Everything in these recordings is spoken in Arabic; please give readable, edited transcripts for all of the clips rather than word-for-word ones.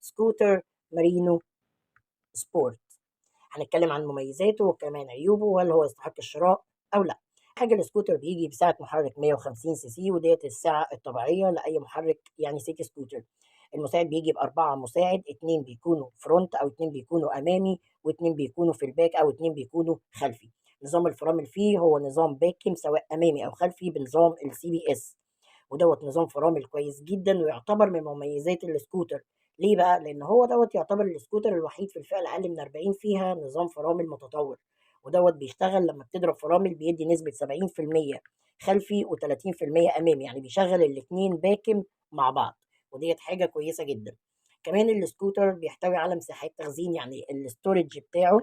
سكوتر مارينو سبورت. هنتكلم عن مميزاته وكمان عيوبه وهل هو يستحق الشراء او لا. حاجه السكوتر بيجي بسعه محرك 150 سي سي، وديت السعه الطبيعيه لاي محرك يعني سيتي سكوتر. المساعد بيجي بأربعة مساعد، اتنين بيكونوا فرونت أو اتنين بيكونوا أمامي، واتنين بيكونوا في الباك أو اتنين بيكونوا خلفي. نظام الفرامل فيه هو نظام باكم سواء أمامي أو خلفي بنظام السي بي اس، ودوت نظام فرامل كويس جدا ويعتبر من مميزات السكوتر. ليه بقى؟ لأن هو دوت يعتبر السكوتر الوحيد في الفئة الأقل من 40 فيها نظام فرامل متطور، ودوت بيشتغل لما بتضرب فرامل بيدي نسبة 70% خلفي و30% أمامي، يعني بيشغل الاتنين باكم مع بعض، وديت حاجة كويسة جدا. كمان السكوتر بيحتوي على مساحات تخزين، يعني الاستورج بتاعه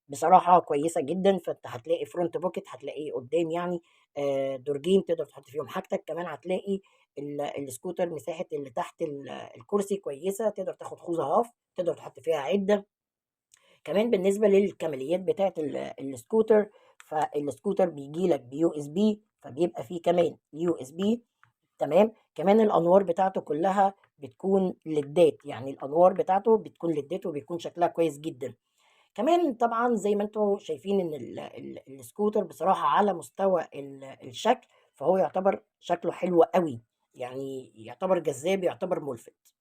بصراحة كويسة جدا. فانت هتلاقي فرونت بوكيت، هتلاقي قدام يعني درجين تقدر تحط فيهم حاجتك. كمان هتلاقي السكوتر مساحة اللي تحت الكرسي كويسة، تقدر تاخد خوذة هاف تقدر تحط فيها عدة. كمان بالنسبة للكماليات بتاعة السكوتر، فالسكوتر بيجي لك بيو اس بي، فبيبقى فيه كمان يو اس بي. تمام. كمان الانوار بتاعته كلها بتكون ليدات، يعني الانوار بتاعته بتكون ليدات وبيكون شكلها كويس جدا. كمان طبعا زي ما انتم شايفين ان السكوتر بصراحة على مستوى الشكل، فهو يعتبر شكله حلو قوي، يعني يعتبر جذاب، يعتبر ملفت.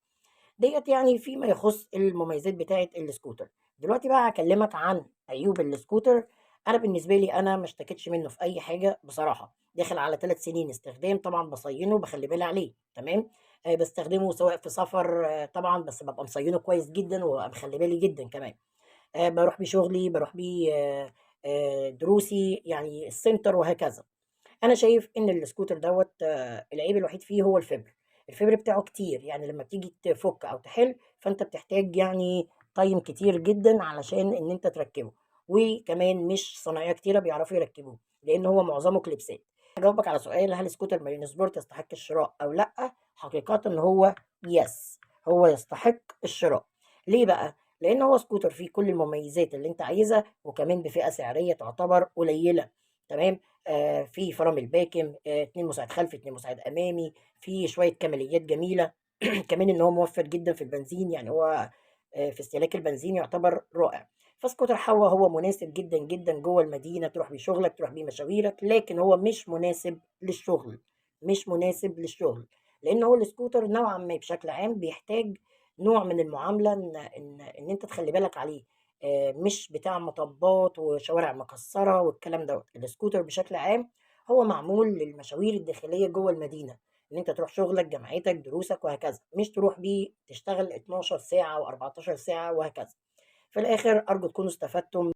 ديت يعني فيما يخص المميزات بتاعة السكوتر. دلوقتي بقى هكلمك عن عيوب السكوتر. انا بالنسبة لي انا ما اشتكيتش منه في اي حاجة بصراحة، داخل على 3 سنين استخدام. طبعا بصينه بخلي بالي عليه، تمام. بستخدمه سواء في سفر، طبعا بس ببقى مصينه كويس جدا وببقى مخلي بالي جدا كمان. بروح بيه شغلي، بروح بيه دروسي، يعني السنتر وهكذا. انا شايف ان السكوتر دوت العيب الوحيد فيه هو الفبر. الفبر بتاعه كتير، يعني لما بتيجي تفك او تحل فانت بتحتاج يعني تايم كتير جدا علشان ان انت تركبه. وكمان مش صناعيه كتيره بيعرفوا يركبوه لان هو معظمه كليبسات. اجاوبك على سؤال هل سكوتر مارين سبورت يستحق الشراء او لا. حقيقه ان هو يس، هو يستحق الشراء. ليه بقى؟ لان هو سكوتر فيه كل المميزات اللي انت عايزها، وكمان بفئه سعريه تعتبر قليله. تمام. في فرامل باكم، اتنين مساعد خلفي اتنين مساعد امامي، في شويه كماليات جميله. كمان ان هو موفر جدا في البنزين، يعني هو في استهلاك البنزين يعتبر رائع. فسكوتر حوا هو مناسب جدا جدا جوه المدينه، تروح بيه شغلك تروح بيه مشاويرك، لكن هو مش مناسب للشغل. مش مناسب للشغل لان هو السكوتر نوعا ما بشكل عام بيحتاج نوع من المعامله ان انت تخلي بالك عليه. مش بتاع مطبات وشوارع مكسرة والكلام دوت. السكوتر بشكل عام هو معمول للمشاوير الداخلية جوه المدينة، ان انت تروح شغلك جامعتك دروسك وهكذا، مش تروح بيه تشتغل 12 ساعة و14 ساعة وهكذا. في الاخر ارجو تكونوا استفدتم.